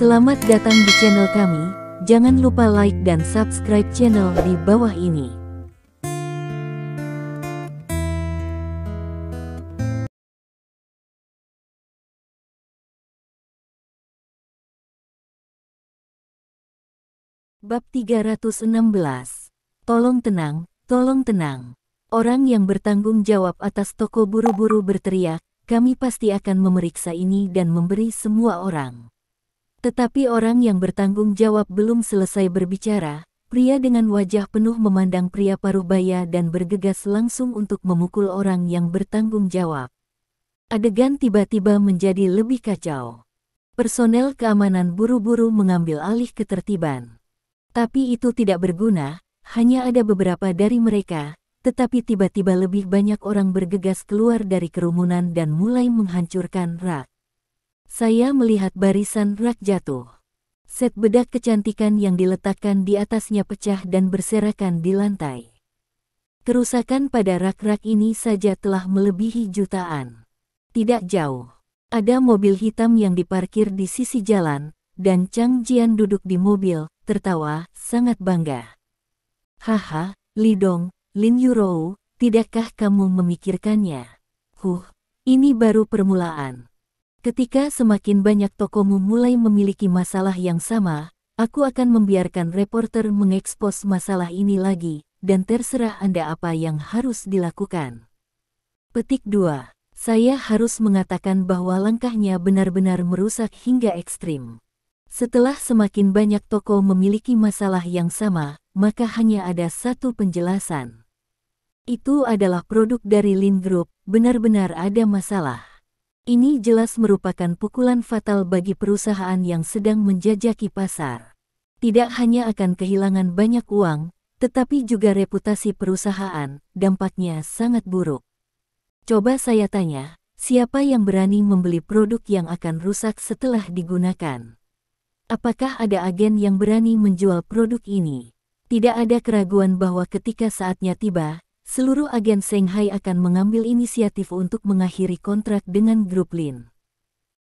Selamat datang di channel kami, jangan lupa like dan subscribe channel di bawah ini. Bab 316. Tolong tenang, tolong tenang. Orang yang bertanggung jawab atas toko buru-buru berteriak, kami pasti akan memeriksa ini dan memberi semua orang. Tetapi orang yang bertanggung jawab belum selesai berbicara, pria dengan wajah penuh memandang pria parubaya dan bergegas langsung untuk memukul orang yang bertanggung jawab. Adegan tiba-tiba menjadi lebih kacau. Personel keamanan buru-buru mengambil alih ketertiban. Tapi itu tidak berguna, hanya ada beberapa dari mereka, tetapi tiba-tiba lebih banyak orang bergegas keluar dari kerumunan dan mulai menghancurkan rak. Saya melihat barisan rak jatuh. Set bedak kecantikan yang diletakkan di atasnya pecah dan berserakan di lantai. Kerusakan pada rak-rak ini saja telah melebihi jutaan. Tidak jauh, ada mobil hitam yang diparkir di sisi jalan, dan Chang Jian duduk di mobil, tertawa, sangat bangga. Haha, Li Dong, Lin Yurou, tidakkah kamu memikirkannya? Ini baru permulaan. Ketika semakin banyak tokomu mulai memiliki masalah yang sama, aku akan membiarkan reporter mengekspos masalah ini lagi, dan terserah Anda apa yang harus dilakukan. Petik 2. Saya harus mengatakan bahwa langkahnya benar-benar merusak hingga ekstrim. Setelah semakin banyak toko memiliki masalah yang sama, maka hanya ada satu penjelasan. Itu adalah produk dari Lin Group, benar-benar ada masalah. Ini jelas merupakan pukulan fatal bagi perusahaan yang sedang menjajaki pasar. Tidak hanya akan kehilangan banyak uang, tetapi juga reputasi perusahaan, dampaknya sangat buruk. Coba saya tanya, siapa yang berani membeli produk yang akan rusak setelah digunakan? Apakah ada agen yang berani menjual produk ini? Tidak ada keraguan bahwa ketika saatnya tiba, seluruh agen Shanghai akan mengambil inisiatif untuk mengakhiri kontrak dengan grup Lin.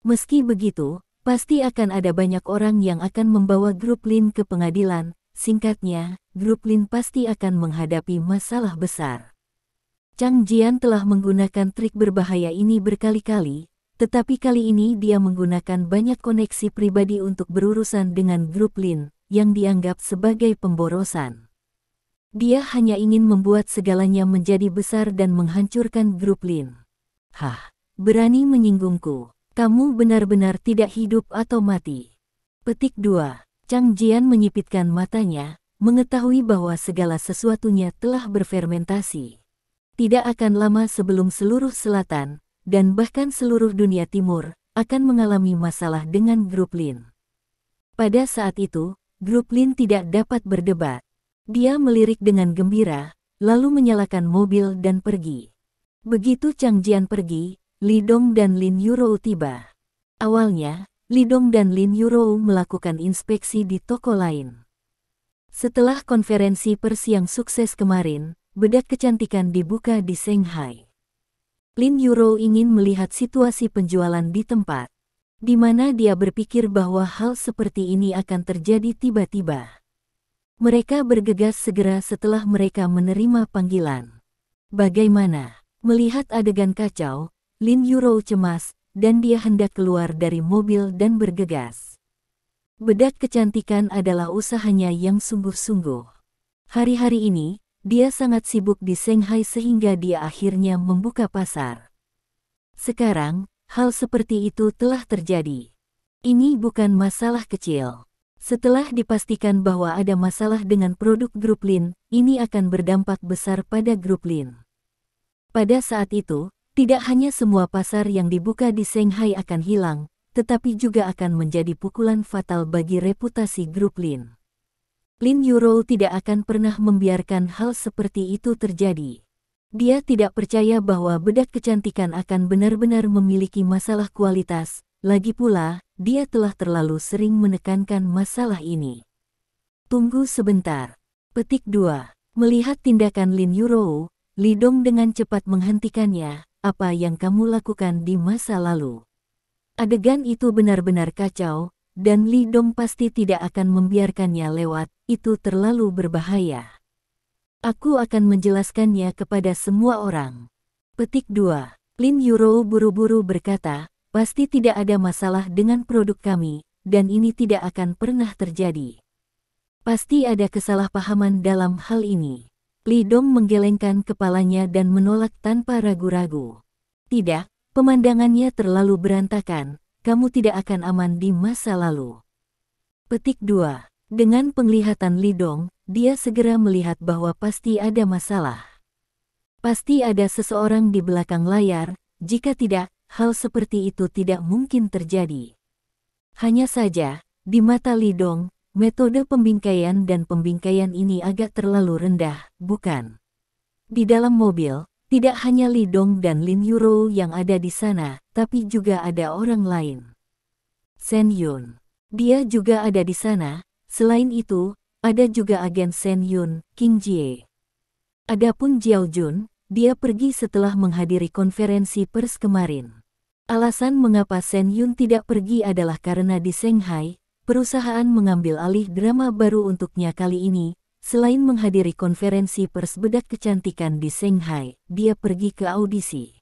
Meski begitu, pasti akan ada banyak orang yang akan membawa grup Lin ke pengadilan. Singkatnya, grup Lin pasti akan menghadapi masalah besar. Chang Jian telah menggunakan trik berbahaya ini berkali-kali, tetapi kali ini dia menggunakan banyak koneksi pribadi untuk berurusan dengan grup Lin, yang dianggap sebagai pemborosan. Dia hanya ingin membuat segalanya menjadi besar dan menghancurkan grup Lin. Berani menyinggungku. Kamu benar-benar tidak hidup atau mati. Petik 2. Chang Jian menyipitkan matanya, mengetahui bahwa segala sesuatunya telah berfermentasi. Tidak akan lama sebelum seluruh selatan, dan bahkan seluruh dunia timur, akan mengalami masalah dengan grup Lin. Pada saat itu, grup Lin tidak dapat berdebat. Dia melirik dengan gembira, lalu menyalakan mobil dan pergi. Begitu Chang Jian pergi, Li Dong dan Lin Yurou tiba. Awalnya, Li Dong dan Lin Yurou melakukan inspeksi di toko lain. Setelah konferensi pers yang sukses kemarin, bedak kecantikan dibuka di Shanghai. Lin Yurou ingin melihat situasi penjualan di tempat, di mana dia berpikir bahwa hal seperti ini akan terjadi tiba-tiba. Mereka bergegas segera setelah mereka menerima panggilan. Bagaimana? Melihat adegan kacau, Lin Yurou cemas, dan dia hendak keluar dari mobil dan bergegas. Bedak kecantikan adalah usahanya yang sungguh-sungguh. Hari-hari ini, dia sangat sibuk di Shanghai sehingga dia akhirnya membuka pasar. Sekarang, hal seperti itu telah terjadi. Ini bukan masalah kecil. Setelah dipastikan bahwa ada masalah dengan produk grup Lin, ini akan berdampak besar pada grup Lin. Pada saat itu, tidak hanya semua pasar yang dibuka di Shanghai akan hilang, tetapi juga akan menjadi pukulan fatal bagi reputasi grup Lin. Lin Yurou tidak akan pernah membiarkan hal seperti itu terjadi. Dia tidak percaya bahwa bedak kecantikan akan benar-benar memiliki masalah kualitas. Lagi pula, dia telah terlalu sering menekankan masalah ini. Tunggu sebentar. Petik 2. Melihat tindakan Lin Yurou, Li Dong dengan cepat menghentikannya. Apa yang kamu lakukan di masa lalu? Adegan itu benar-benar kacau, dan Li Dong pasti tidak akan membiarkannya lewat, itu terlalu berbahaya. Aku akan menjelaskannya kepada semua orang. Petik 2. Lin Yurou buru-buru berkata, pasti tidak ada masalah dengan produk kami, dan ini tidak akan pernah terjadi. Pasti ada kesalahpahaman dalam hal ini. Li Dong menggelengkan kepalanya dan menolak tanpa ragu-ragu. Tidak, pemandangannya terlalu berantakan, kamu tidak akan aman di masa lalu. Petik 2. Dengan penglihatan Li Dong, dia segera melihat bahwa pasti ada masalah. Pasti ada seseorang di belakang layar, jika tidak, hal seperti itu tidak mungkin terjadi. Hanya saja, di mata Li Dong, metode pembingkaian dan pembingkaian ini agak terlalu rendah, bukan? Di dalam mobil, tidak hanya Li Dong dan Lin Yurou yang ada di sana, tapi juga ada orang lain. Shen Yun. Dia juga ada di sana, selain itu, ada juga agen Shen Yun, King Jie. Adapun Jiao Jun, dia pergi setelah menghadiri konferensi pers kemarin. Alasan mengapa Shen Yun tidak pergi adalah karena di Shanghai, perusahaan mengambil alih drama baru untuknya kali ini. Selain menghadiri konferensi pers bedak kecantikan di Shanghai, dia pergi ke audisi.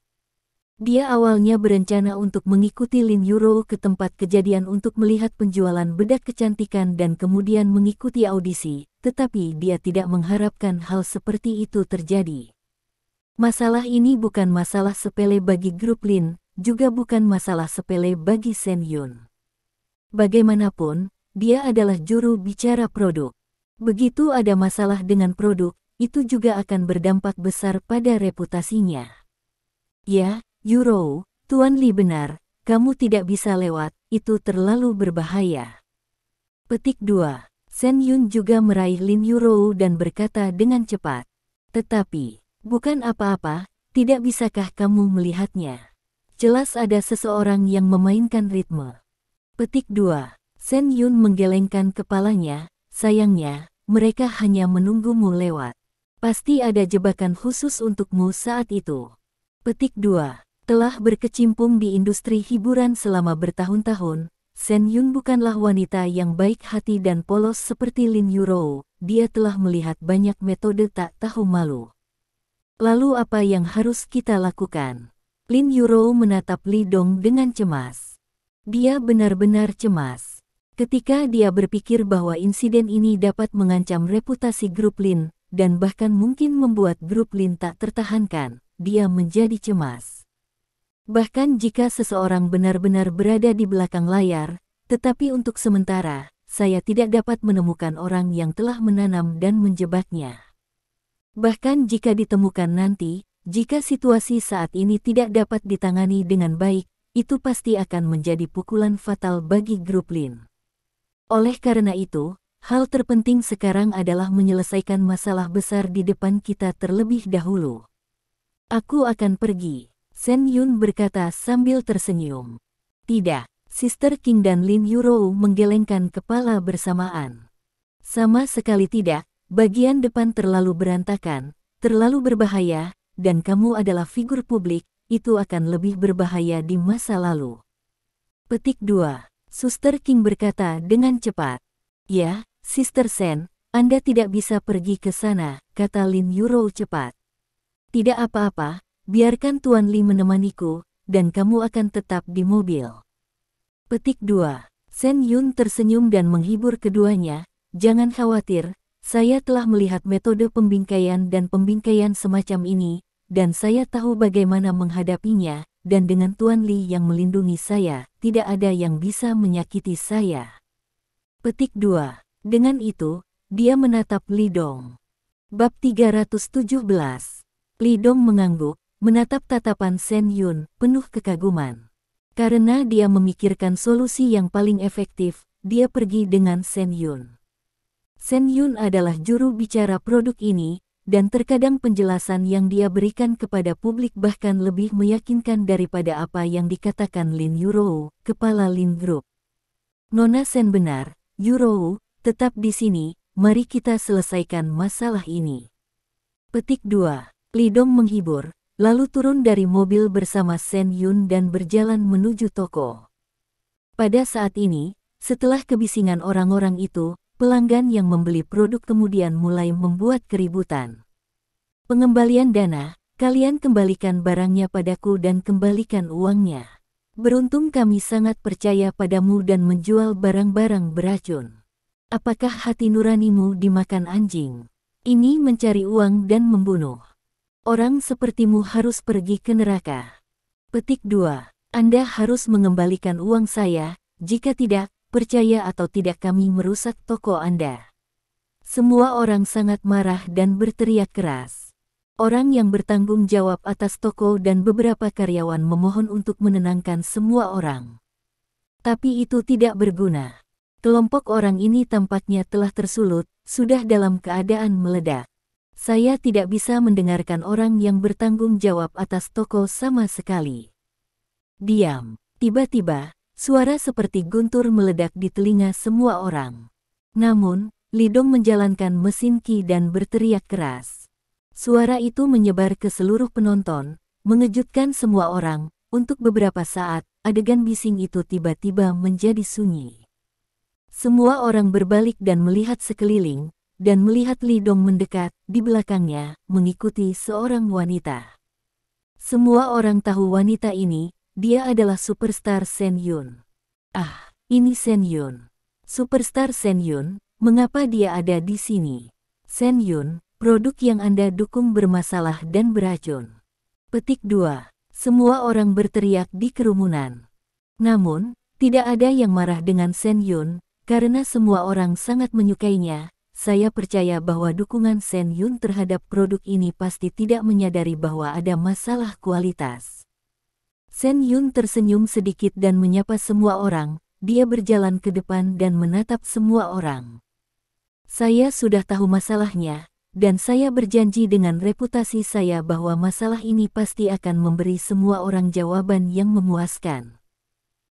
Dia awalnya berencana untuk mengikuti Lin Yurou ke tempat kejadian untuk melihat penjualan bedak kecantikan dan kemudian mengikuti audisi, tetapi dia tidak mengharapkan hal seperti itu terjadi. Masalah ini bukan masalah sepele bagi grup Lin, juga bukan masalah sepele bagi Shen Yun. Bagaimanapun, dia adalah juru bicara produk. Begitu ada masalah dengan produk, itu juga akan berdampak besar pada reputasinya. Ya, Yurou, Tuan Li benar, kamu tidak bisa lewat, itu terlalu berbahaya. Petik 2. Shen Yun juga meraih Lin Yurou dan berkata dengan cepat. Tetapi, bukan apa-apa, tidak bisakah kamu melihatnya? Jelas ada seseorang yang memainkan ritme. Petik 2. Shen Yun menggelengkan kepalanya, sayangnya, mereka hanya menunggumu lewat. Pasti ada jebakan khusus untukmu saat itu. Petik 2. Telah berkecimpung di industri hiburan selama bertahun-tahun, Shen Yun bukanlah wanita yang baik hati dan polos seperti Lin Yurou, dia telah melihat banyak metode tak tahu malu. Lalu apa yang harus kita lakukan? Lin Yurou menatap Li Dong dengan cemas. Dia benar-benar cemas. Ketika dia berpikir bahwa insiden ini dapat mengancam reputasi grup Lin, dan bahkan mungkin membuat grup Lin tak tertahankan, dia menjadi cemas. Bahkan jika seseorang benar-benar berada di belakang layar, tetapi untuk sementara, saya tidak dapat menemukan orang yang telah menanam dan menjebaknya. Bahkan jika ditemukan nanti, jika situasi saat ini tidak dapat ditangani dengan baik, itu pasti akan menjadi pukulan fatal bagi grup Lin. Oleh karena itu, hal terpenting sekarang adalah menyelesaikan masalah besar di depan kita terlebih dahulu. Aku akan pergi, Shen Yun berkata sambil tersenyum. Tidak, Sister King dan Lin Yurou menggelengkan kepala bersamaan. Sama sekali tidak, bagian depan terlalu berantakan, terlalu berbahaya, dan kamu adalah figur publik, itu akan lebih berbahaya di masa lalu. Petik 2. Suster King berkata dengan cepat. Ya, Sister Shen, Anda tidak bisa pergi ke sana, kata Lin Yurou cepat. Tidak apa-apa, biarkan Tuan Li menemaniku, dan kamu akan tetap di mobil. Petik 2. Shen Yun tersenyum dan menghibur keduanya, jangan khawatir, saya telah melihat metode pembingkaian dan pembingkaian semacam ini, dan saya tahu bagaimana menghadapinya, dan dengan Tuan Li yang melindungi saya, tidak ada yang bisa menyakiti saya. Petik 2. Dengan itu, dia menatap Li Dong. Bab 317. Li Dong mengangguk, menatap tatapan Shen Yun, penuh kekaguman. Karena dia memikirkan solusi yang paling efektif, dia pergi dengan Shen Yun. Shen Yun adalah juru bicara produk ini, dan terkadang penjelasan yang dia berikan kepada publik bahkan lebih meyakinkan daripada apa yang dikatakan Lin Yurou, kepala Lin Group. Nona Shen benar, Yurou, tetap di sini, mari kita selesaikan masalah ini. Petik 2. Li Dong menghibur, lalu turun dari mobil bersama Shen Yun dan berjalan menuju toko. Pada saat ini, Setelah kebisingan orang-orang itu, pelanggan yang membeli produk kemudian mulai membuat keributan. Pengembalian dana, kalian kembalikan barangnya padaku dan kembalikan uangnya. Beruntung kami sangat percaya padamu dan menjual barang-barang beracun. Apakah hati nuranimu dimakan anjing? Ini mencari uang dan membunuh. Orang sepertimu harus pergi ke neraka. Petik 2. Anda harus mengembalikan uang saya, jika tidak, percaya atau tidak kami merusak toko Anda. Semua orang sangat marah dan berteriak keras. Orang yang bertanggung jawab atas toko dan beberapa karyawan memohon untuk menenangkan semua orang. Tapi itu tidak berguna. Kelompok orang ini tampaknya telah tersulut, sudah dalam keadaan meledak. Saya tidak bisa mendengarkan orang yang bertanggung jawab atas toko sama sekali. Diam. Tiba-tiba, suara seperti guntur meledak di telinga semua orang. Namun, Lidong menjalankan mesin ki dan berteriak keras. Suara itu menyebar ke seluruh penonton, mengejutkan semua orang. Untuk beberapa saat, adegan bising itu tiba-tiba menjadi sunyi. Semua orang berbalik dan melihat sekeliling, dan melihat Lidong mendekat, di belakangnya, mengikuti seorang wanita. Semua orang tahu wanita ini, dia adalah superstar Shen Yun. Ah, ini Shen Yun. Superstar Shen Yun, mengapa dia ada di sini? Shen Yun, produk yang Anda dukung bermasalah dan beracun. Petik 2. Semua orang berteriak di kerumunan. Namun, tidak ada yang marah dengan Shen Yun, karena semua orang sangat menyukainya. Saya percaya bahwa dukungan Shen Yun terhadap produk ini pasti tidak menyadari bahwa ada masalah kualitas. Shen Yun tersenyum sedikit dan menyapa semua orang. Dia berjalan ke depan dan menatap semua orang. Saya sudah tahu masalahnya, dan saya berjanji dengan reputasi saya bahwa masalah ini pasti akan memberi semua orang jawaban yang memuaskan.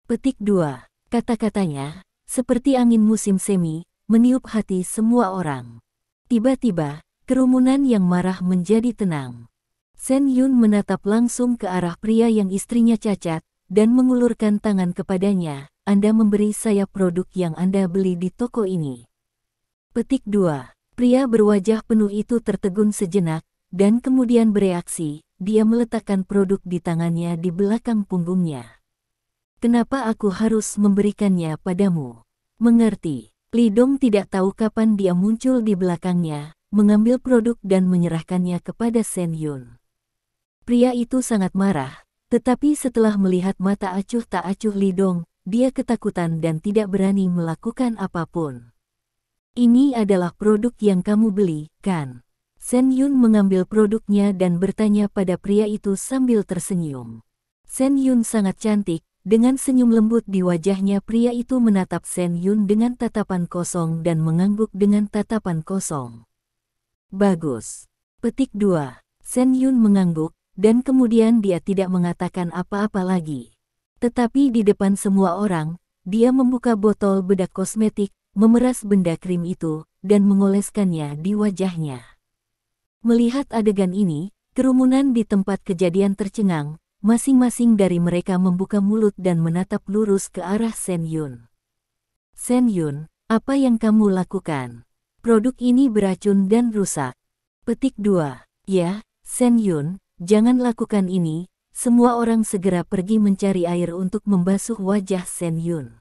Petik 2. Kata-katanya, seperti angin musim semi, meniup hati semua orang. Tiba-tiba, kerumunan yang marah menjadi tenang. Shen Yun menatap langsung ke arah pria yang istrinya cacat, dan mengulurkan tangan kepadanya. Anda memberi saya produk yang Anda beli di toko ini. Petik 2. Pria berwajah penuh itu tertegun sejenak, dan kemudian bereaksi. Dia meletakkan produk di tangannya di belakang punggungnya. Kenapa aku harus memberikannya padamu? Mengerti. Lidong tidak tahu kapan dia muncul di belakangnya, mengambil produk dan menyerahkannya kepada Shen Yun. Pria itu sangat marah, tetapi setelah melihat mata acuh tak acuh Lidong, dia ketakutan dan tidak berani melakukan apapun. Ini adalah produk yang kamu beli, kan? Shen Yun mengambil produknya dan bertanya pada pria itu sambil tersenyum. Shen Yun sangat cantik. Dengan senyum lembut di wajahnya pria itu menatap Shen Yun dengan tatapan kosong dan mengangguk dengan tatapan kosong. Bagus. Petik 2. Shen Yun mengangguk, dan kemudian dia tidak mengatakan apa-apa lagi. Tetapi di depan semua orang, dia membuka botol bedak kosmetik, memeras benda krim itu, dan mengoleskannya di wajahnya. Melihat adegan ini, kerumunan di tempat kejadian tercengang. Masing-masing dari mereka membuka mulut dan menatap lurus ke arah Shen Yun. Shen Yun, apa yang kamu lakukan? Produk ini beracun dan rusak. Petik 2. Ya, Shen Yun, jangan lakukan ini. Semua orang segera pergi mencari air untuk membasuh wajah Shen Yun.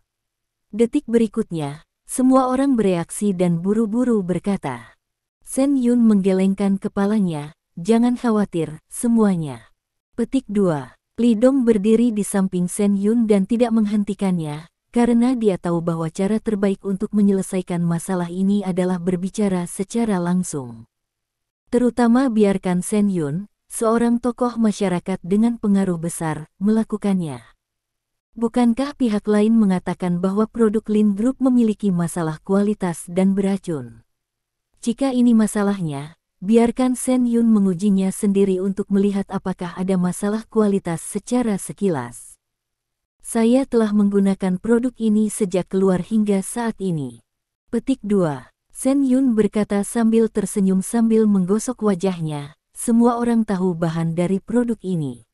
Detik berikutnya, semua orang bereaksi dan buru-buru berkata. Shen Yun menggelengkan kepalanya, jangan khawatir, semuanya. Petik 2. Lidong berdiri di samping Shen Yun dan tidak menghentikannya, karena dia tahu bahwa cara terbaik untuk menyelesaikan masalah ini adalah berbicara secara langsung. Terutama biarkan Shen Yun, seorang tokoh masyarakat dengan pengaruh besar, melakukannya. Bukankah pihak lain mengatakan bahwa produk Lin Group memiliki masalah kualitas dan beracun? Jika ini masalahnya, biarkan Shen Yun mengujinya sendiri untuk melihat apakah ada masalah kualitas secara sekilas. Saya telah menggunakan produk ini sejak keluar hingga saat ini. Petik 2. Shen Yun berkata sambil tersenyum sambil menggosok wajahnya. Semua orang tahu bahan dari produk ini.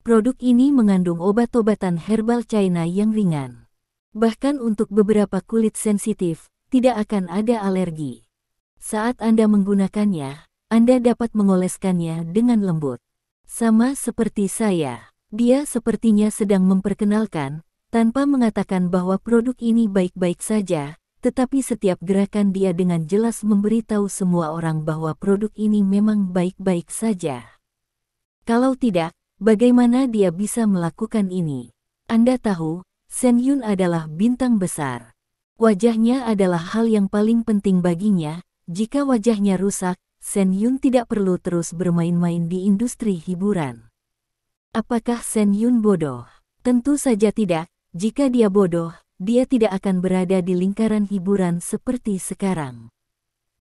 Produk ini mengandung obat-obatan herbal China yang ringan. Bahkan untuk beberapa kulit sensitif, tidak akan ada alergi. Saat Anda menggunakannya, Anda dapat mengoleskannya dengan lembut. Sama seperti saya, dia sepertinya sedang memperkenalkan, tanpa mengatakan bahwa produk ini baik-baik saja, tetapi setiap gerakan dia dengan jelas memberitahu semua orang bahwa produk ini memang baik-baik saja. Kalau tidak, bagaimana dia bisa melakukan ini? Anda tahu, Shen Yun adalah bintang besar. Wajahnya adalah hal yang paling penting baginya. Jika wajahnya rusak, Shen Yun tidak perlu terus bermain-main di industri hiburan. Apakah Shen Yun bodoh? Tentu saja tidak. Jika dia bodoh, dia tidak akan berada di lingkaran hiburan seperti sekarang.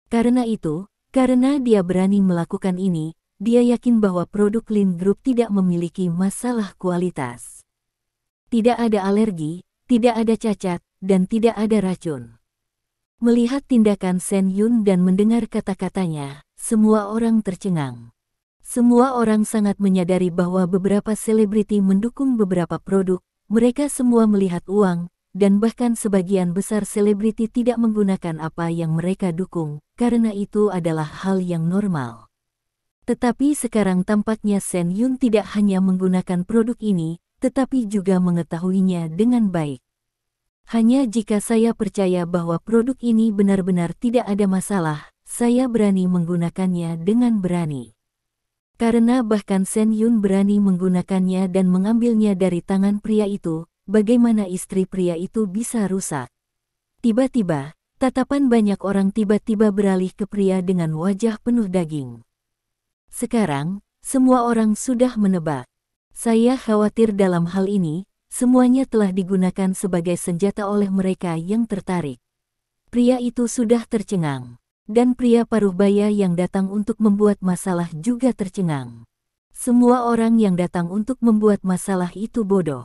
Karena itu, karena dia berani melakukan ini, dia yakin bahwa produk Lin Group tidak memiliki masalah kualitas. Tidak ada alergi, tidak ada cacat, dan tidak ada racun. Melihat tindakan Shen Yun dan mendengar kata-katanya, semua orang tercengang. Semua orang sangat menyadari bahwa beberapa selebriti mendukung beberapa produk, mereka semua melihat uang, dan bahkan sebagian besar selebriti tidak menggunakan apa yang mereka dukung, karena itu adalah hal yang normal. Tetapi sekarang tampaknya Shen Yun tidak hanya menggunakan produk ini, tetapi juga mengetahuinya dengan baik. Hanya jika saya percaya bahwa produk ini benar-benar tidak ada masalah, saya berani menggunakannya dengan berani. Karena bahkan Shen Yun berani menggunakannya dan mengambilnya dari tangan pria itu, bagaimana istri pria itu bisa rusak? Tiba-tiba, tatapan banyak orang tiba-tiba beralih ke pria dengan wajah penuh daging. Sekarang, semua orang sudah menebak. Saya khawatir dalam hal ini, semuanya telah digunakan sebagai senjata oleh mereka yang tertarik. Pria itu sudah tercengang. Dan pria paruh baya yang datang untuk membuat masalah juga tercengang. Semua orang yang datang untuk membuat masalah itu bodoh.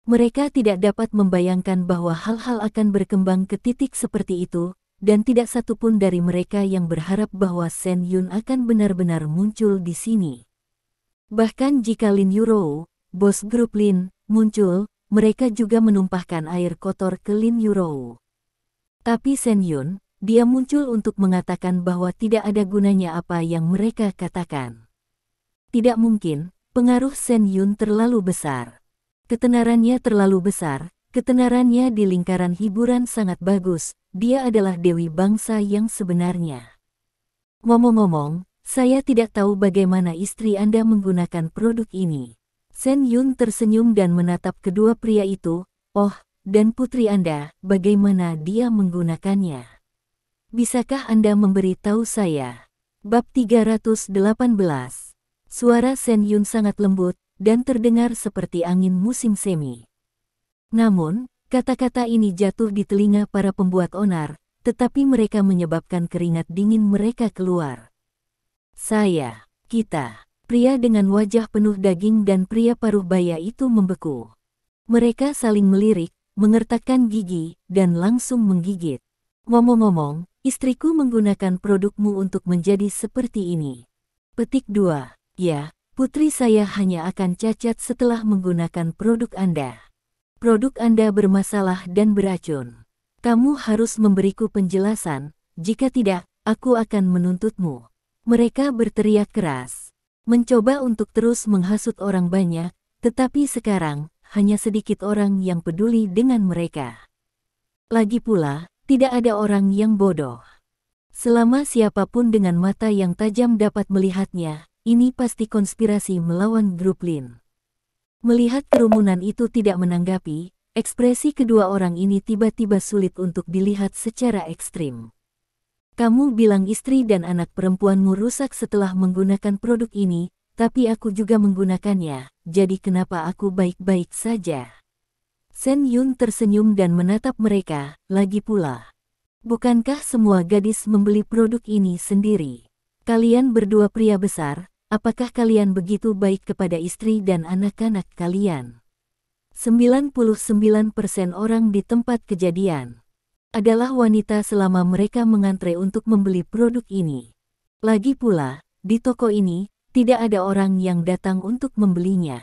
Mereka tidak dapat membayangkan bahwa hal-hal akan berkembang ke titik seperti itu, dan tidak satupun dari mereka yang berharap bahwa Shen Yun akan benar-benar muncul di sini. Bahkan jika Lin Yurou, bos grup Lin, muncul, mereka juga menumpahkan air kotor ke Lin Yurou. Tapi Shen Yun, dia muncul untuk mengatakan bahwa tidak ada gunanya apa yang mereka katakan. Tidak mungkin, pengaruh Shen Yun terlalu besar. Ketenarannya terlalu besar, ketenarannya di lingkaran hiburan sangat bagus, dia adalah dewi bangsa yang sebenarnya. Ngomong-ngomong, saya tidak tahu bagaimana istri Anda menggunakan produk ini. Shen Yun tersenyum dan menatap kedua pria itu, oh, dan putri Anda, bagaimana dia menggunakannya. Bisakah Anda memberi tahu saya? Bab 318. Suara Shen Yun sangat lembut, dan terdengar seperti angin musim semi. Namun, kata-kata ini jatuh di telinga para pembuat onar, tetapi mereka menyebabkan keringat dingin mereka keluar. Kita, pria dengan wajah penuh daging dan pria paruh baya itu membeku. Mereka saling melirik, mengertakkan gigi, dan langsung menggigit. Ngomong-ngomong, istriku menggunakan produkmu untuk menjadi seperti ini. Petik 2. Ya, putri saya hanya akan cacat setelah menggunakan produk Anda. Produk Anda bermasalah dan beracun. Kamu harus memberiku penjelasan, jika tidak, aku akan menuntutmu. Mereka berteriak keras. Mencoba untuk terus menghasut orang banyak, tetapi sekarang, hanya sedikit orang yang peduli dengan mereka. Lagi pula, tidak ada orang yang bodoh. Selama siapapun dengan mata yang tajam dapat melihatnya, ini pasti konspirasi melawan grup Lin. Melihat kerumunan itu tidak menanggapi, ekspresi kedua orang ini tiba-tiba sulit untuk dilihat secara ekstrim. Kamu bilang istri dan anak perempuanmu rusak setelah menggunakan produk ini, tapi aku juga menggunakannya, jadi kenapa aku baik-baik saja? Shen Yun tersenyum dan menatap mereka, lagi pula. Bukankah semua gadis membeli produk ini sendiri? Kalian berdua pria besar, apakah kalian begitu baik kepada istri dan anak-anak kalian? 99% orang di tempat kejadian adalah wanita selama mereka mengantre untuk membeli produk ini. Lagi pula, di toko ini, tidak ada orang yang datang untuk membelinya.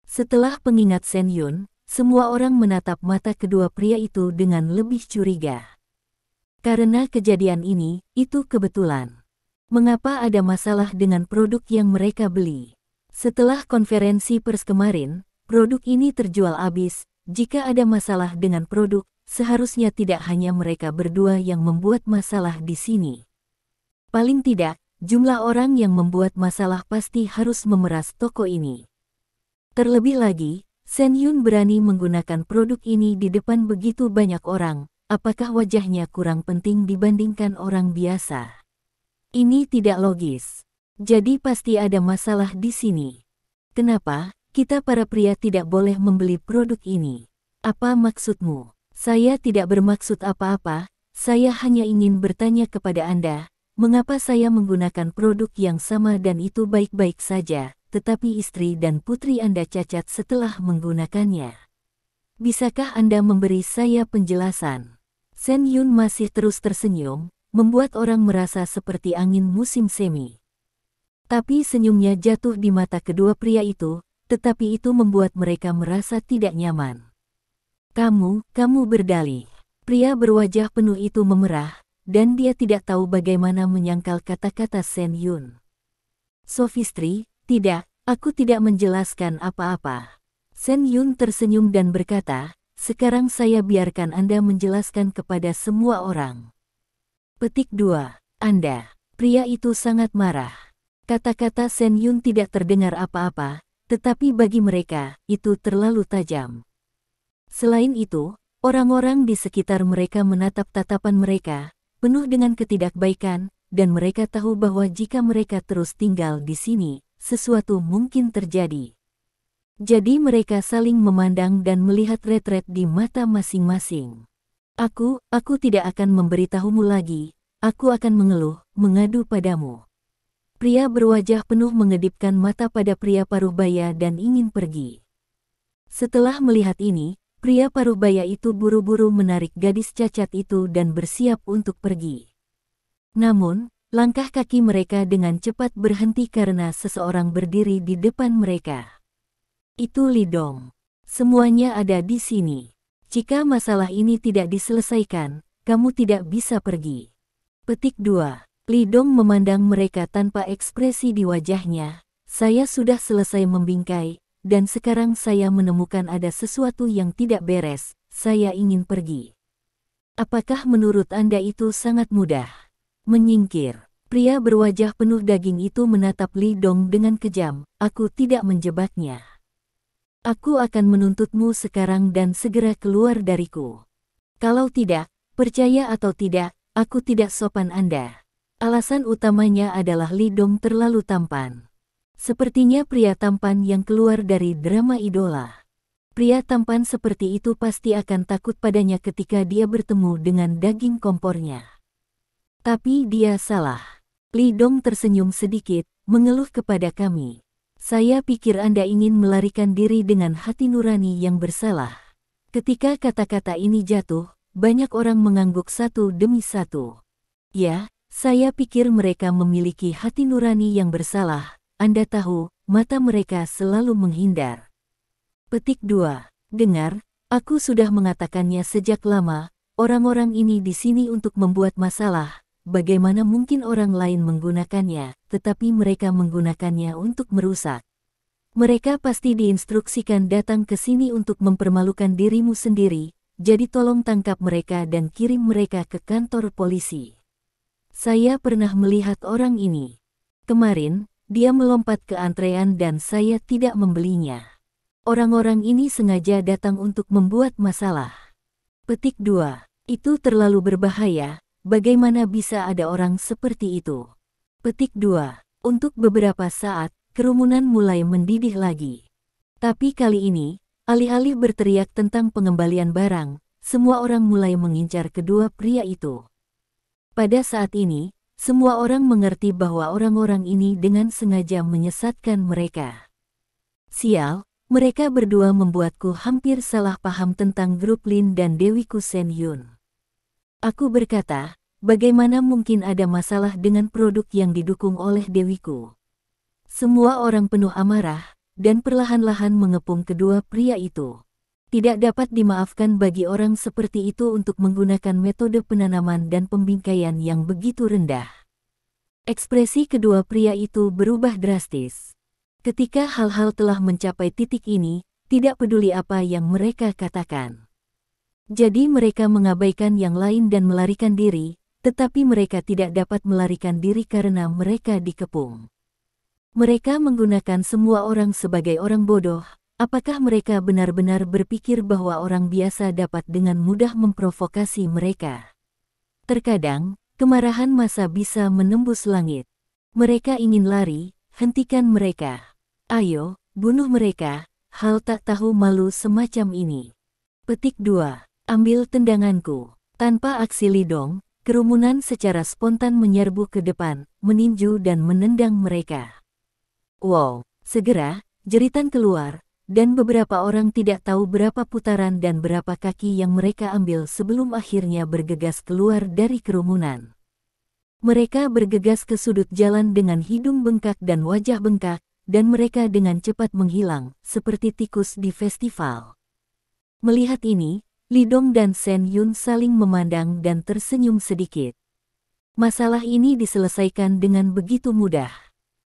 Setelah pengingat Shen Yun, semua orang menatap mata kedua pria itu dengan lebih curiga. Karena kejadian ini, itu kebetulan. Mengapa ada masalah dengan produk yang mereka beli? Setelah konferensi pers kemarin, produk ini terjual habis. Jika ada masalah dengan produk, seharusnya tidak hanya mereka berdua yang membuat masalah di sini. Paling tidak, jumlah orang yang membuat masalah pasti harus memeras toko ini. Terlebih lagi, Shen Yun berani menggunakan produk ini di depan begitu banyak orang. Apakah wajahnya kurang penting dibandingkan orang biasa? Ini tidak logis. Jadi pasti ada masalah di sini. Kenapa kita para pria tidak boleh membeli produk ini? Apa maksudmu? Saya tidak bermaksud apa-apa, saya hanya ingin bertanya kepada Anda, mengapa saya menggunakan produk yang sama dan itu baik-baik saja, tetapi istri dan putri Anda cacat setelah menggunakannya. Bisakah Anda memberi saya penjelasan? Shen Yun masih terus tersenyum, membuat orang merasa seperti angin musim semi. Tapi senyumnya jatuh di mata kedua pria itu, tetapi itu membuat mereka merasa tidak nyaman. Kamu berdalih. Pria berwajah penuh itu memerah, dan dia tidak tahu bagaimana menyangkal kata-kata Shen Yun. Sophistry, tidak, aku tidak menjelaskan apa-apa. Shen Yun tersenyum dan berkata, sekarang saya biarkan Anda menjelaskan kepada semua orang. Petik 2. Anda. Pria itu sangat marah. Kata-kata Shen Yun tidak terdengar apa-apa, tetapi bagi mereka, itu terlalu tajam. Selain itu, orang-orang di sekitar mereka menatap tatapan mereka, penuh dengan ketidakbaikan, dan mereka tahu bahwa jika mereka terus tinggal di sini, sesuatu mungkin terjadi. Jadi mereka saling memandang dan melihat retret di mata masing-masing. Aku tidak akan memberitahumu lagi, aku akan mengeluh, mengadu padamu. Pria berwajah penuh mengedipkan mata pada pria paruh baya dan ingin pergi. Setelah melihat ini, pria paruh baya itu buru-buru menarik gadis cacat itu dan bersiap untuk pergi. Namun, langkah kaki mereka dengan cepat berhenti karena seseorang berdiri di depan mereka. Itu Li Dong. Semuanya ada di sini. Jika masalah ini tidak diselesaikan, kamu tidak bisa pergi. Petik 2. Li Dong memandang mereka tanpa ekspresi di wajahnya. Saya sudah selesai membingkai, dan sekarang saya menemukan ada sesuatu yang tidak beres. Saya ingin pergi. Apakah menurut Anda itu sangat mudah? Menyingkir. Pria berwajah penuh daging itu menatap Li Dong dengan kejam. Aku tidak menjebaknya. Aku akan menuntutmu sekarang dan segera keluar dariku. Kalau tidak, percaya atau tidak, aku tidak sopan Anda. Alasan utamanya adalah Li Dong terlalu tampan. Sepertinya pria tampan yang keluar dari drama idola. Pria tampan seperti itu pasti akan takut padanya ketika dia bertemu dengan daging kompornya. Tapi dia salah. Li Dong tersenyum sedikit, mengeluh kepada kami. Saya pikir Anda ingin melarikan diri dengan hati nurani yang bersalah. Ketika kata-kata ini jatuh, banyak orang mengangguk satu demi satu. Ya, saya pikir mereka memiliki hati nurani yang bersalah. Anda tahu, mata mereka selalu menghindar. Petik 2. Dengar, aku sudah mengatakannya sejak lama, orang-orang ini di sini untuk membuat masalah. Bagaimana mungkin orang lain menggunakannya, tetapi mereka menggunakannya untuk merusak. Mereka pasti diinstruksikan datang ke sini untuk mempermalukan dirimu sendiri, jadi tolong tangkap mereka dan kirim mereka ke kantor polisi. Saya pernah melihat orang ini. Kemarin, dia melompat ke antrean dan saya tidak membelinya. Orang-orang ini sengaja datang untuk membuat masalah. Petik 2. Itu terlalu berbahaya. Bagaimana bisa ada orang seperti itu? Petik 2. Untuk beberapa saat, kerumunan mulai mendidih lagi. Tapi kali ini, alih-alih berteriak tentang pengembalian barang, semua orang mulai mengincar kedua pria itu. Pada saat ini, semua orang mengerti bahwa orang-orang ini dengan sengaja menyesatkan mereka. Sial, mereka berdua membuatku hampir salah paham tentang grup Lin dan Dewiku Shen Yun. Aku berkata, bagaimana mungkin ada masalah dengan produk yang didukung oleh Dewiku? Semua orang penuh amarah, dan perlahan-lahan mengepung kedua pria itu. Tidak dapat dimaafkan bagi orang seperti itu untuk menggunakan metode penanaman dan pembingkaian yang begitu rendah. Ekspresi kedua pria itu berubah drastis. Ketika hal-hal telah mencapai titik ini, tidak peduli apa yang mereka katakan. Jadi mereka mengabaikan yang lain dan melarikan diri, tetapi mereka tidak dapat melarikan diri karena mereka dikepung. Mereka menggunakan semua orang sebagai orang bodoh. Apakah mereka benar-benar berpikir bahwa orang biasa dapat dengan mudah memprovokasi mereka? Terkadang, kemarahan massa bisa menembus langit. Mereka ingin lari, hentikan mereka. Ayo, bunuh mereka, hal tak tahu malu semacam ini. Petik 2. Ambil tendanganku. Tanpa aksi Lidong, kerumunan secara spontan menyerbu ke depan, meninju dan menendang mereka. Wow, segera, jeritan keluar. Dan beberapa orang tidak tahu berapa putaran dan berapa kaki yang mereka ambil sebelum akhirnya bergegas keluar dari kerumunan. Mereka bergegas ke sudut jalan dengan hidung bengkak dan wajah bengkak, dan mereka dengan cepat menghilang, seperti tikus di festival. Melihat ini, Lidong dan Shen Yun saling memandang dan tersenyum sedikit. Masalah ini diselesaikan dengan begitu mudah.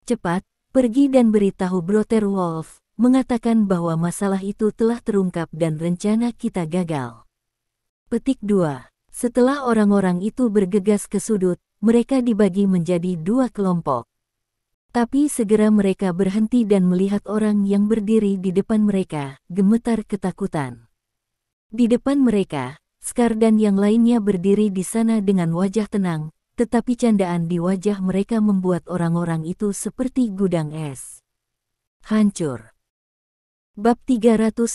Cepat, pergi dan beritahu Brother Wolf, mengatakan bahwa masalah itu telah terungkap dan rencana kita gagal. Petik 2. Setelah orang-orang itu bergegas ke sudut, mereka dibagi menjadi dua kelompok. Tapi segera mereka berhenti dan melihat orang yang berdiri di depan mereka, gemetar ketakutan. Di depan mereka, Scar dan yang lainnya berdiri di sana dengan wajah tenang, tetapi candaan di wajah mereka membuat orang-orang itu seperti gudang es. Hancur. Bab 319.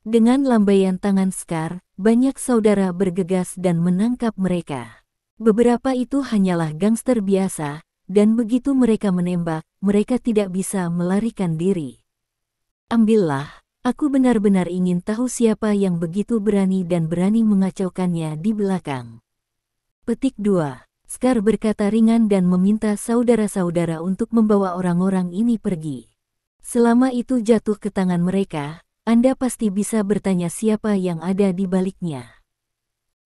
Dengan lambaian tangan Scar, banyak saudara bergegas dan menangkap mereka. Beberapa itu hanyalah gangster biasa, dan begitu mereka menembak, mereka tidak bisa melarikan diri. Ambillah, aku benar-benar ingin tahu siapa yang begitu berani dan berani mengacaukannya di belakang. Petik 2. Scar berkata ringan dan meminta saudara-saudara untuk membawa orang-orang ini pergi. Selama itu jatuh ke tangan mereka, Anda pasti bisa bertanya siapa yang ada di baliknya.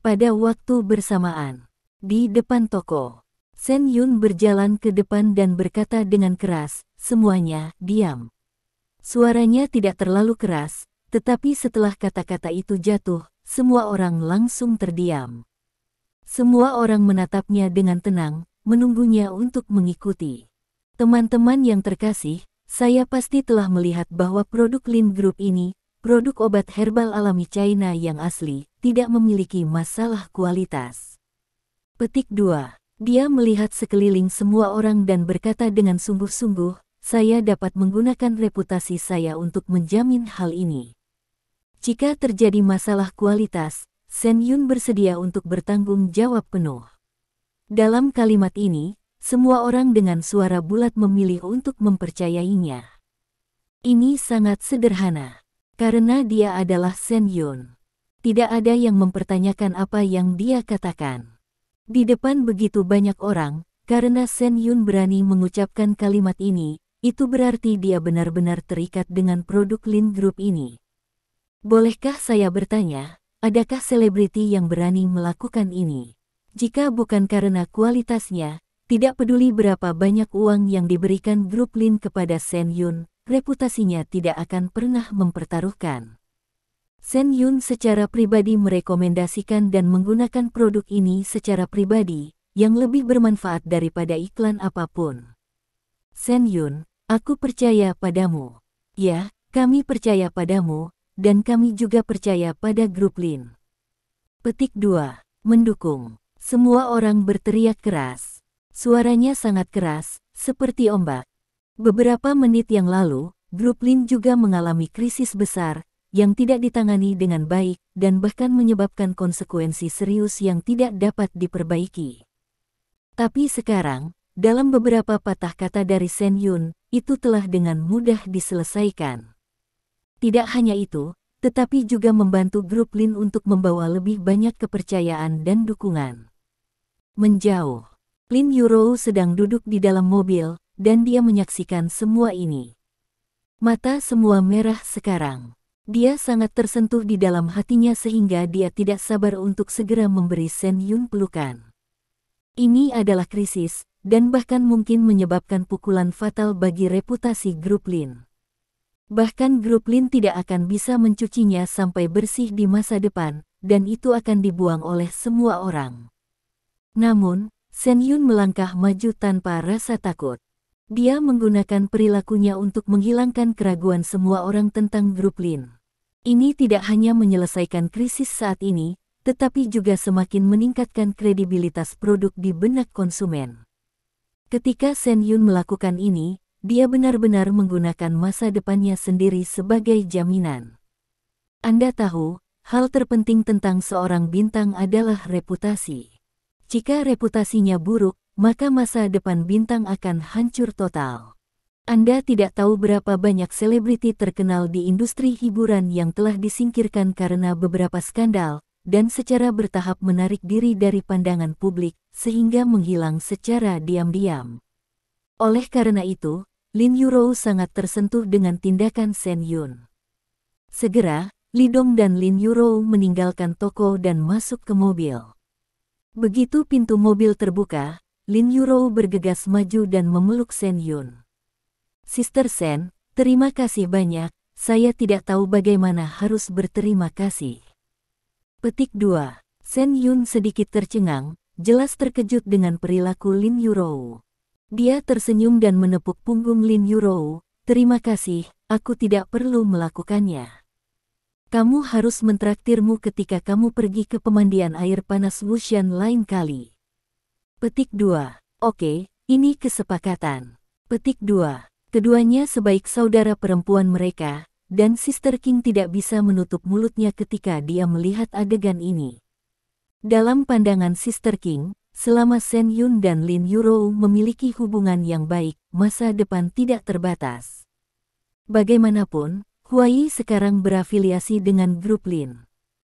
Pada waktu bersamaan, di depan toko, Shen Yun berjalan ke depan dan berkata dengan keras, "Semuanya, diam." Suaranya tidak terlalu keras, tetapi setelah kata-kata itu jatuh, semua orang langsung terdiam. Semua orang menatapnya dengan tenang, menunggunya untuk mengikuti. Teman-teman yang terkasih, saya pasti telah melihat bahwa produk Lin Group ini, produk obat herbal alami China yang asli, tidak memiliki masalah kualitas. Petik 2. Dia melihat sekeliling semua orang dan berkata dengan sungguh-sungguh, saya dapat menggunakan reputasi saya untuk menjamin hal ini. Jika terjadi masalah kualitas, Shen Yun bersedia untuk bertanggung jawab penuh. Dalam kalimat ini, semua orang dengan suara bulat memilih untuk mempercayainya. Ini sangat sederhana, karena dia adalah Shen Yun. Tidak ada yang mempertanyakan apa yang dia katakan. Di depan begitu banyak orang, karena Shen Yun berani mengucapkan kalimat ini, itu berarti dia benar-benar terikat dengan produk Lin Group ini. Bolehkah saya bertanya, adakah selebriti yang berani melakukan ini? Jika bukan karena kualitasnya, tidak peduli berapa banyak uang yang diberikan grup Lin kepada Shen Yun, reputasinya tidak akan pernah mempertaruhkan. Shen Yun secara pribadi merekomendasikan dan menggunakan produk ini secara pribadi, yang lebih bermanfaat daripada iklan apapun. Shen Yun, aku percaya padamu. Ya, kami percaya padamu, dan kami juga percaya pada grup Lin. Petik 2. Mendukung. Semua orang berteriak keras. Suaranya sangat keras, seperti ombak. Beberapa menit yang lalu, grup Lin juga mengalami krisis besar, yang tidak ditangani dengan baik, dan bahkan menyebabkan konsekuensi serius yang tidak dapat diperbaiki. Tapi sekarang, dalam beberapa patah kata dari Shen Yun, itu telah dengan mudah diselesaikan. Tidak hanya itu, tetapi juga membantu grup Lin untuk membawa lebih banyak kepercayaan dan dukungan. Menjauh. Lin Yurou sedang duduk di dalam mobil, dan dia menyaksikan semua ini. Mata semua merah sekarang. Dia sangat tersentuh di dalam hatinya sehingga dia tidak sabar untuk segera memberi Shen Yun pelukan. Ini adalah krisis, dan bahkan mungkin menyebabkan pukulan fatal bagi reputasi grup Lin. Bahkan grup Lin tidak akan bisa mencucinya sampai bersih di masa depan, dan itu akan dibuang oleh semua orang. Namun, Shen Yun melangkah maju tanpa rasa takut. Dia menggunakan perilakunya untuk menghilangkan keraguan semua orang tentang grup Lin. Ini tidak hanya menyelesaikan krisis saat ini, tetapi juga semakin meningkatkan kredibilitas produk di benak konsumen. Ketika Shen Yun melakukan ini, dia benar-benar menggunakan masa depannya sendiri sebagai jaminan. Anda tahu, hal terpenting tentang seorang bintang adalah reputasi. Jika reputasinya buruk, maka masa depan bintang akan hancur total. Anda tidak tahu berapa banyak selebriti terkenal di industri hiburan yang telah disingkirkan karena beberapa skandal, dan secara bertahap menarik diri dari pandangan publik, sehingga menghilang secara diam-diam. Oleh karena itu, Lin Yurou sangat tersentuh dengan tindakan Shen Yun. Segera, Li Dong dan Lin Yurou meninggalkan toko dan masuk ke mobil. Begitu pintu mobil terbuka, Lin Yurou bergegas maju dan memeluk Shen Yun. Sister Shen, terima kasih banyak, saya tidak tahu bagaimana harus berterima kasih. Petik 2. Shen Yun sedikit tercengang, jelas terkejut dengan perilaku Lin Yurou. Dia tersenyum dan menepuk punggung Lin Yurou, terima kasih, aku tidak perlu melakukannya. Kamu harus mentraktirmu ketika kamu pergi ke pemandian air panas Wushan lain kali. Petik 2. Oke, ini kesepakatan. Petik 2. Keduanya sebaik saudara perempuan mereka, dan Sister King tidak bisa menutup mulutnya ketika dia melihat adegan ini. Dalam pandangan Sister King, selama Shen Yun dan Lin Yurou memiliki hubungan yang baik, masa depan tidak terbatas. Bagaimanapun, Huai sekarang berafiliasi dengan grup Lin.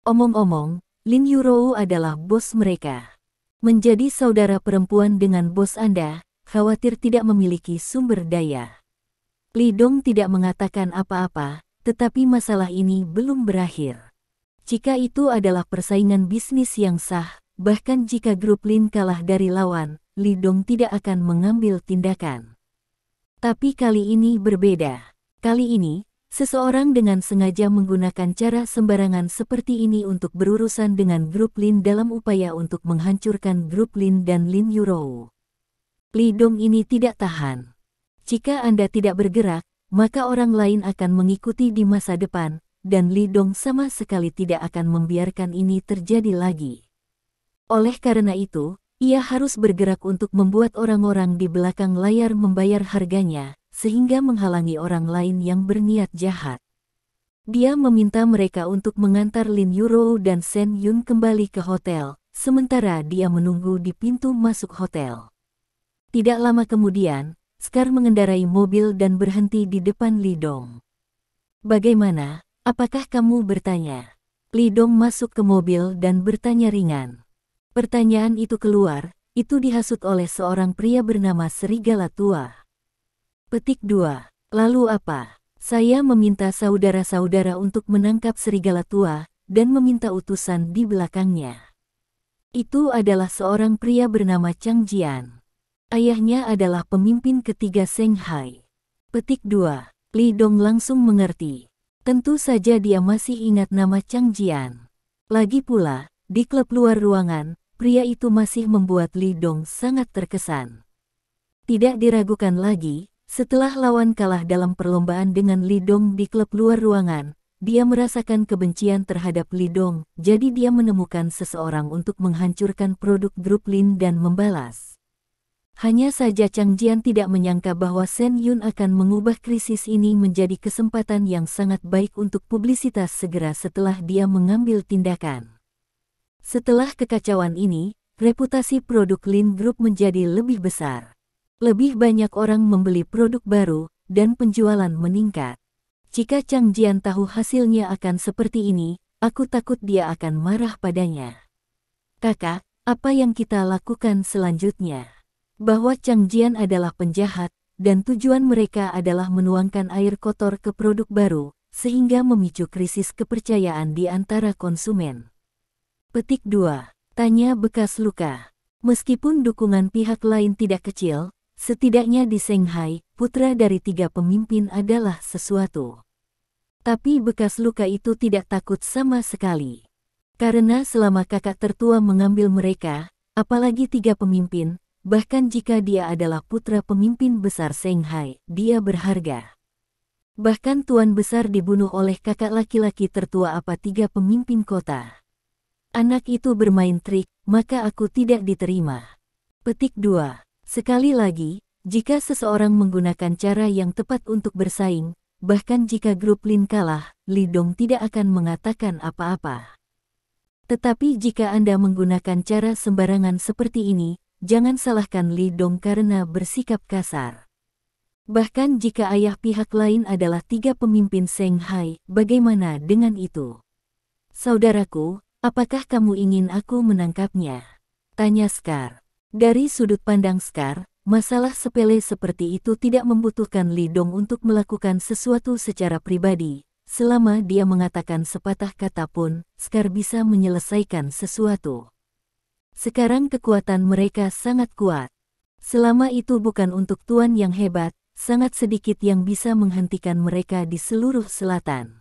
Omong-omong, Lin Yurou adalah bos mereka. Menjadi saudara perempuan dengan bos Anda, khawatir tidak memiliki sumber daya. Li Dong tidak mengatakan apa-apa, tetapi masalah ini belum berakhir. Jika itu adalah persaingan bisnis yang sah, bahkan jika grup Lin kalah dari lawan, Li Dong tidak akan mengambil tindakan. Tapi kali ini berbeda. Kali ini, seseorang dengan sengaja menggunakan cara sembarangan seperti ini untuk berurusan dengan grup Lin dalam upaya untuk menghancurkan grup Lin dan Lin Yurou. Li Dong ini tidak tahan. Jika Anda tidak bergerak, maka orang lain akan mengikuti di masa depan, dan Li Dong sama sekali tidak akan membiarkan ini terjadi lagi. Oleh karena itu, ia harus bergerak untuk membuat orang-orang di belakang layar membayar harganya, sehingga menghalangi orang lain yang berniat jahat. Dia meminta mereka untuk mengantar Lin Yurou dan Shen Yun kembali ke hotel, sementara dia menunggu di pintu masuk hotel. Tidak lama kemudian, Scar mengendarai mobil dan berhenti di depan Li Dong. Bagaimana, apakah kamu bertanya? Li Dong masuk ke mobil dan bertanya ringan. Pertanyaan itu keluar, itu dihasut oleh seorang pria bernama Serigala Tua. Petik 2. Lalu apa? Saya meminta saudara-saudara untuk menangkap Serigala Tua, dan meminta utusan di belakangnya. Itu adalah seorang pria bernama Chang Jian. Ayahnya adalah pemimpin ketiga Shanghai. Petik 2. Li Dong langsung mengerti. Tentu saja dia masih ingat nama Chang Jian. Lagi pula, di klub luar ruangan, pria itu masih membuat Li Dong sangat terkesan. Tidak diragukan lagi, setelah lawan kalah dalam perlombaan dengan Li Dong di klub luar ruangan, dia merasakan kebencian terhadap Li Dong, jadi dia menemukan seseorang untuk menghancurkan produk grup Lin dan membalas. Hanya saja Chang Jian tidak menyangka bahwa Shen Yun akan mengubah krisis ini menjadi kesempatan yang sangat baik untuk publisitas segera setelah dia mengambil tindakan. Setelah kekacauan ini, reputasi produk Lin Group menjadi lebih besar. Lebih banyak orang membeli produk baru, dan penjualan meningkat. Jika Chang Jian tahu hasilnya akan seperti ini, aku takut dia akan marah padanya. Kakak, apa yang kita lakukan selanjutnya? Bahwa Chang Jian adalah penjahat, dan tujuan mereka adalah menuangkan air kotor ke produk baru, sehingga memicu krisis kepercayaan di antara konsumen. Petik 2. Tanya bekas luka. Meskipun dukungan pihak lain tidak kecil, setidaknya di Shanghai, putra dari 3 pemimpin adalah sesuatu. Tapi bekas luka itu tidak takut sama sekali. Karena selama kakak tertua mengambil mereka, apalagi 3 pemimpin, bahkan jika dia adalah putra pemimpin besar Shanghai, dia berharga. Bahkan tuan besar dibunuh oleh kakak laki-laki tertua apa 3 pemimpin kota. Anak itu bermain trik, maka aku tidak diterima. Petik 2. Sekali lagi, jika seseorang menggunakan cara yang tepat untuk bersaing, bahkan jika grup Lin kalah, Li Dong tidak akan mengatakan apa-apa. Tetapi jika Anda menggunakan cara sembarangan seperti ini, jangan salahkan Li Dong karena bersikap kasar. Bahkan jika ayah pihak lain adalah 3 pemimpin Shanghai, bagaimana dengan itu? Saudaraku, apakah kamu ingin aku menangkapnya? Tanya Scar. Dari sudut pandang Scar, masalah sepele seperti itu tidak membutuhkan Li Dong untuk melakukan sesuatu secara pribadi. Selama dia mengatakan sepatah kata pun, Scar bisa menyelesaikan sesuatu. Sekarang kekuatan mereka sangat kuat. Selama itu bukan untuk tuan yang hebat, sangat sedikit yang bisa menghentikan mereka di seluruh selatan.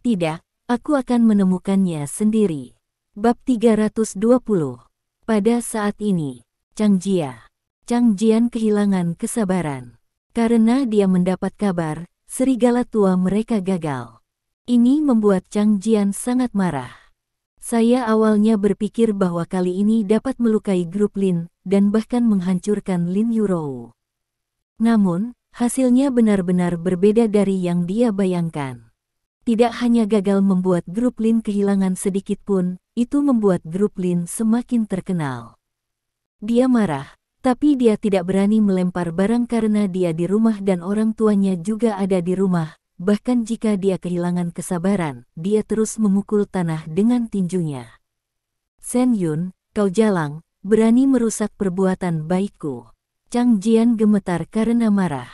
Tidak, aku akan menemukannya sendiri. Bab 320. Pada saat ini, Chang Jian kehilangan kesabaran. Karena dia mendapat kabar, serigala tua mereka gagal. Ini membuat Chang Jian sangat marah. Saya awalnya berpikir bahwa kali ini dapat melukai grup Lin, dan bahkan menghancurkan Lin Yurou. Namun, hasilnya benar-benar berbeda dari yang dia bayangkan. Tidak hanya gagal membuat grup Lin kehilangan sedikit pun, itu membuat grup Lin semakin terkenal. Dia marah, tapi dia tidak berani melempar barang karena dia di rumah dan orang tuanya juga ada di rumah. Bahkan jika dia kehilangan kesabaran, dia terus memukul tanah dengan tinjunya. Shen Yun, kau jalang, berani merusak perbuatan baikku. Chang Jian gemetar karena marah.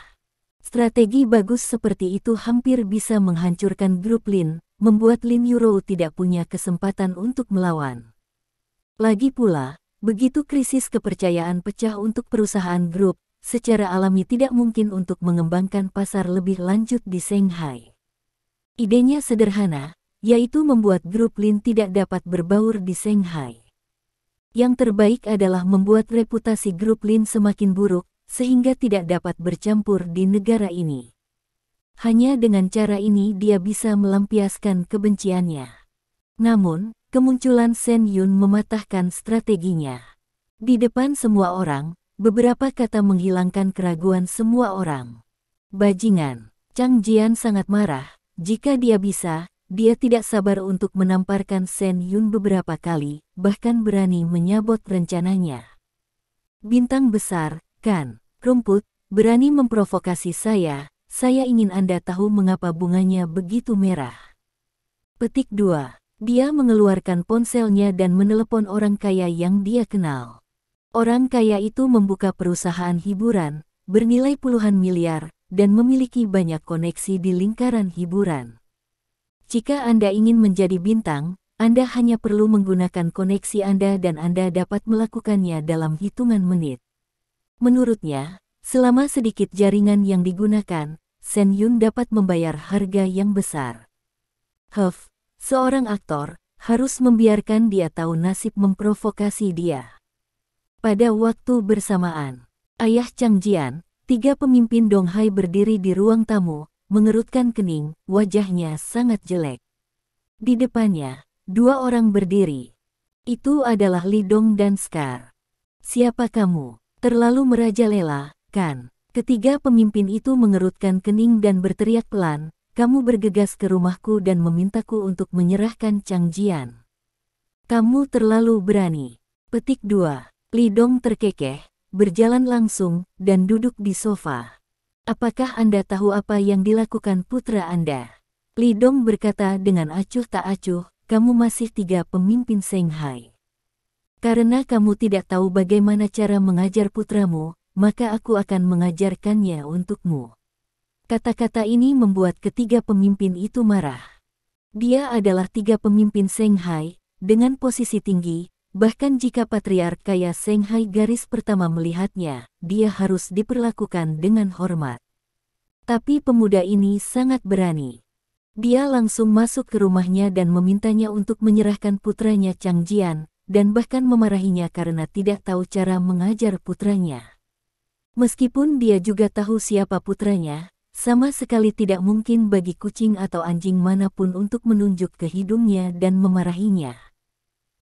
Strategi bagus seperti itu hampir bisa menghancurkan grup Lin, membuat Lin Yurou tidak punya kesempatan untuk melawan. Lagi pula, begitu krisis kepercayaan pecah untuk perusahaan grup, secara alami tidak mungkin untuk mengembangkan pasar lebih lanjut di Shanghai. Idenya sederhana, yaitu membuat grup Lin tidak dapat berbaur di Shanghai. Yang terbaik adalah membuat reputasi grup Lin semakin buruk, sehingga tidak dapat bercampur di negara ini. Hanya dengan cara ini dia bisa melampiaskan kebenciannya. Namun, kemunculan Shen Yun mematahkan strateginya. Di depan semua orang, beberapa kata menghilangkan keraguan semua orang. Bajingan, Chang Jian sangat marah. Jika dia bisa, dia tidak sabar untuk menamparkan Shen Yun beberapa kali, bahkan berani menyabot rencananya. Bintang besar, kan, rumput, berani memprovokasi saya ingin Anda tahu mengapa bunganya begitu merah. Petik 2. Dia mengeluarkan ponselnya dan menelepon orang kaya yang dia kenal. Orang kaya itu membuka perusahaan hiburan, bernilai puluhan miliar, dan memiliki banyak koneksi di lingkaran hiburan. Jika Anda ingin menjadi bintang, Anda hanya perlu menggunakan koneksi Anda dan Anda dapat melakukannya dalam hitungan menit. Menurutnya, selama sedikit jaringan yang digunakan, Shen Yun dapat membayar harga yang besar. Seorang aktor harus membiarkan dia tahu nasib memprovokasi dia. Pada waktu bersamaan, ayah Chang Jian, 3 pemimpin Donghai berdiri di ruang tamu, mengerutkan kening, wajahnya sangat jelek. Di depannya, 2 orang berdiri. Itu adalah Li Dong dan Scar. Siapa kamu? Terlalu merajalela, kan? Ketiga pemimpin itu mengerutkan kening dan berteriak pelan, kamu bergegas ke rumahku dan memintaku untuk menyerahkan Chang Jian. Kamu terlalu berani. Petik 2. Li Dong terkekeh, berjalan langsung, dan duduk di sofa. Apakah Anda tahu apa yang dilakukan putra Anda? Li Dong berkata dengan acuh tak acuh, kamu masih 3 pemimpin Shanghai. Karena kamu tidak tahu bagaimana cara mengajar putramu, maka aku akan mengajarkannya untukmu. Kata-kata ini membuat ketiga pemimpin itu marah. Dia adalah tiga pemimpin Shanghai, dengan posisi tinggi, bahkan jika patriark kaya Shanghai garis pertama melihatnya, dia harus diperlakukan dengan hormat. Tapi pemuda ini sangat berani. Dia langsung masuk ke rumahnya dan memintanya untuk menyerahkan putranya Chang Jian, dan bahkan memarahinya karena tidak tahu cara mengajar putranya. Meskipun dia juga tahu siapa putranya, sama sekali tidak mungkin bagi kucing atau anjing manapun untuk menunjuk ke hidungnya dan memarahinya.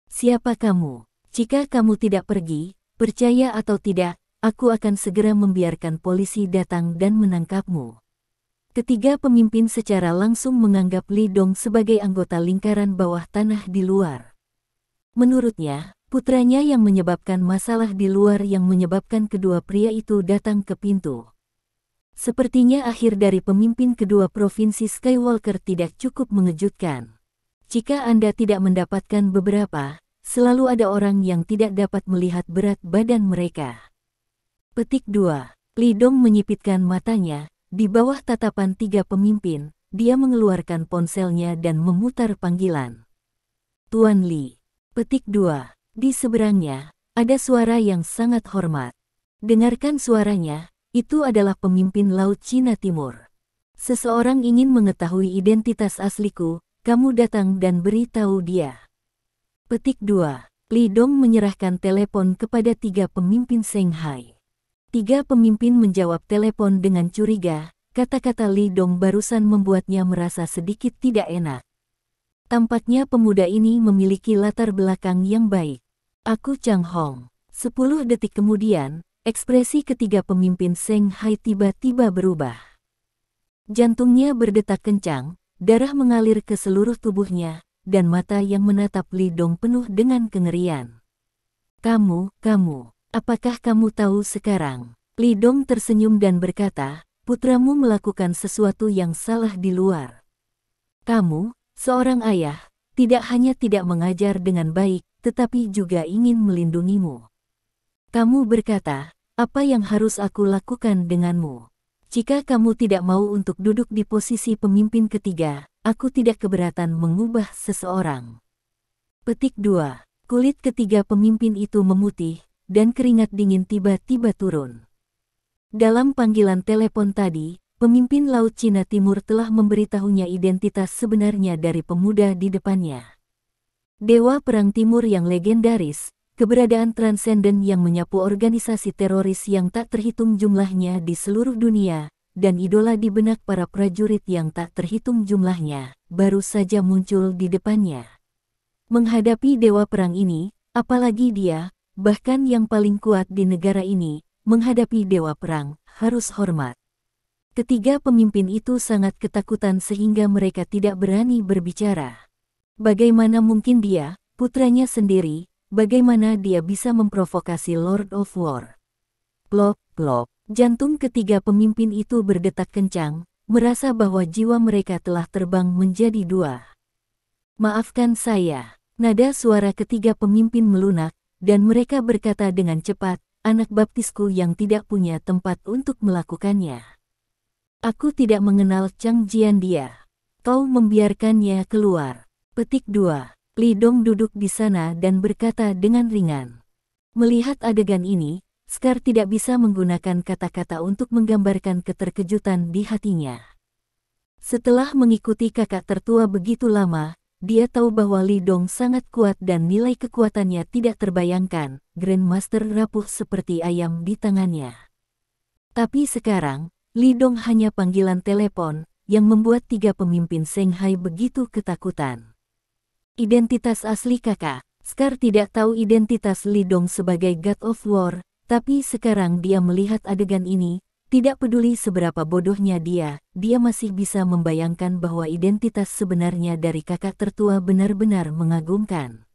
Siapa kamu? Jika kamu tidak pergi, percaya atau tidak, aku akan segera membiarkan polisi datang dan menangkapmu. Ketiga pemimpin secara langsung menganggap Li Dong sebagai anggota lingkaran bawah tanah di luar. Menurutnya, putranya yang menyebabkan masalah di luar yang menyebabkan kedua pria itu datang ke pintu. Sepertinya akhir dari pemimpin kedua provinsi Skywalker tidak cukup mengejutkan. Jika Anda tidak mendapatkan beberapa, selalu ada orang yang tidak dapat melihat berat badan mereka. Petik 2. Li Dong menyipitkan matanya, di bawah tatapan tiga pemimpin, dia mengeluarkan ponselnya dan memutar panggilan. Tuan Li. Petik 2. Di seberangnya, ada suara yang sangat hormat. Dengarkan suaranya. Itu adalah pemimpin Laut Cina Timur. Seseorang ingin mengetahui identitas asliku, kamu datang dan beritahu dia. Petik 2. Li Dong menyerahkan telepon kepada tiga pemimpin Shanghai. Tiga pemimpin menjawab telepon dengan curiga, kata-kata Li Dong barusan membuatnya merasa sedikit tidak enak. Tampaknya pemuda ini memiliki latar belakang yang baik. Aku Chang Hong. 10 detik kemudian, ekspresi ketiga pemimpin Shanghai tiba-tiba berubah. Jantungnya berdetak kencang, darah mengalir ke seluruh tubuhnya, dan mata yang menatap Li Dong penuh dengan kengerian. Kamu, apakah kamu tahu sekarang? Li Dong tersenyum dan berkata, putramu melakukan sesuatu yang salah di luar. Kamu, seorang ayah, tidak hanya tidak mengajar dengan baik, tetapi juga ingin melindungimu. Kamu berkata, apa yang harus aku lakukan denganmu? Jika kamu tidak mau untuk duduk di posisi pemimpin ketiga, aku tidak keberatan mengubah seseorang. Petik 2. Kulit ketiga pemimpin itu memutih, dan keringat dingin tiba-tiba turun. Dalam panggilan telepon tadi, pemimpin Laut Cina Timur telah memberitahunya identitas sebenarnya dari pemuda di depannya. Dewa Perang Timur yang legendaris, keberadaan transenden yang menyapu organisasi teroris yang tak terhitung jumlahnya di seluruh dunia, dan idola di benak para prajurit yang tak terhitung jumlahnya, baru saja muncul di depannya. Menghadapi dewa perang ini, apalagi dia, bahkan yang paling kuat di negara ini, menghadapi dewa perang, harus hormat. Ketiga pemimpin itu sangat ketakutan sehingga mereka tidak berani berbicara. Bagaimana mungkin dia, putranya sendiri, bagaimana dia bisa memprovokasi Lord of War? Plop, plop. Jantung ketiga pemimpin itu berdetak kencang, merasa bahwa jiwa mereka telah terbang menjadi dua. Maafkan saya. Nada suara ketiga pemimpin melunak, dan mereka berkata dengan cepat, anak baptisku yang tidak punya tempat untuk melakukannya. Aku tidak mengenal Chang Jian dia. Kau membiarkannya keluar. Petik 2. Li Dong duduk di sana dan berkata dengan ringan. Melihat adegan ini, Scar tidak bisa menggunakan kata-kata untuk menggambarkan keterkejutan di hatinya. Setelah mengikuti kakak tertua begitu lama, dia tahu bahwa Li Dong sangat kuat dan nilai kekuatannya tidak terbayangkan, Grandmaster rapuh seperti ayam di tangannya. Tapi sekarang, Li Dong hanya panggilan telepon, yang membuat tiga pemimpin Shanghai begitu ketakutan. Identitas asli kakak, Scar tidak tahu identitas Li Dong sebagai God of War, tapi sekarang dia melihat adegan ini, tidak peduli seberapa bodohnya dia masih bisa membayangkan bahwa identitas sebenarnya dari kakak tertua benar-benar mengagumkan.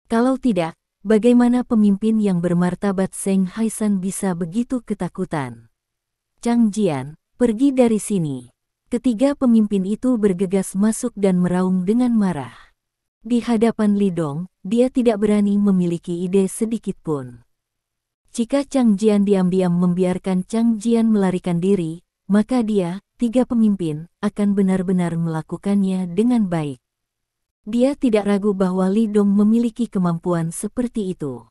Kalau tidak, bagaimana pemimpin yang bermartabat Shanghai San bisa begitu ketakutan? Chang Jian, pergi dari sini. Ketiga pemimpin itu bergegas masuk dan meraung dengan marah. Di hadapan Li Dong, dia tidak berani memiliki ide sedikit pun. Jika Chang Jian diam-diam membiarkan Chang Jian melarikan diri, maka dia, tiga pemimpin, akan benar-benar melakukannya dengan baik. Dia tidak ragu bahwa Li Dong memiliki kemampuan seperti itu.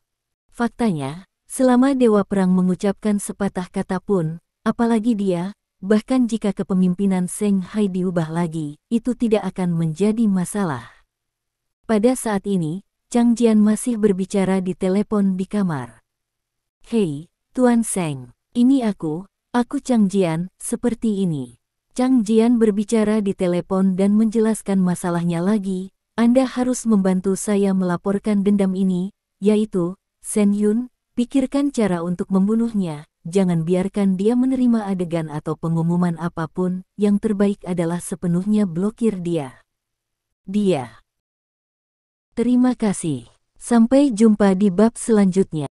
Faktanya, selama Dewa Perang mengucapkan sepatah kata pun, apalagi dia, bahkan jika kepemimpinan Seng Hai diubah lagi, itu tidak akan menjadi masalah. Pada saat ini, Chang Jian masih berbicara di telepon di kamar. "Hei, Tuan Seng, ini aku Chang Jian, seperti ini." Chang Jian berbicara di telepon dan menjelaskan masalahnya lagi. "Anda harus membantu saya melaporkan dendam ini, yaitu, Shen Yun, pikirkan cara untuk membunuhnya. Jangan biarkan dia menerima adegan atau pengumuman apapun, yang terbaik adalah sepenuhnya blokir dia." Terima kasih. Sampai jumpa di bab selanjutnya.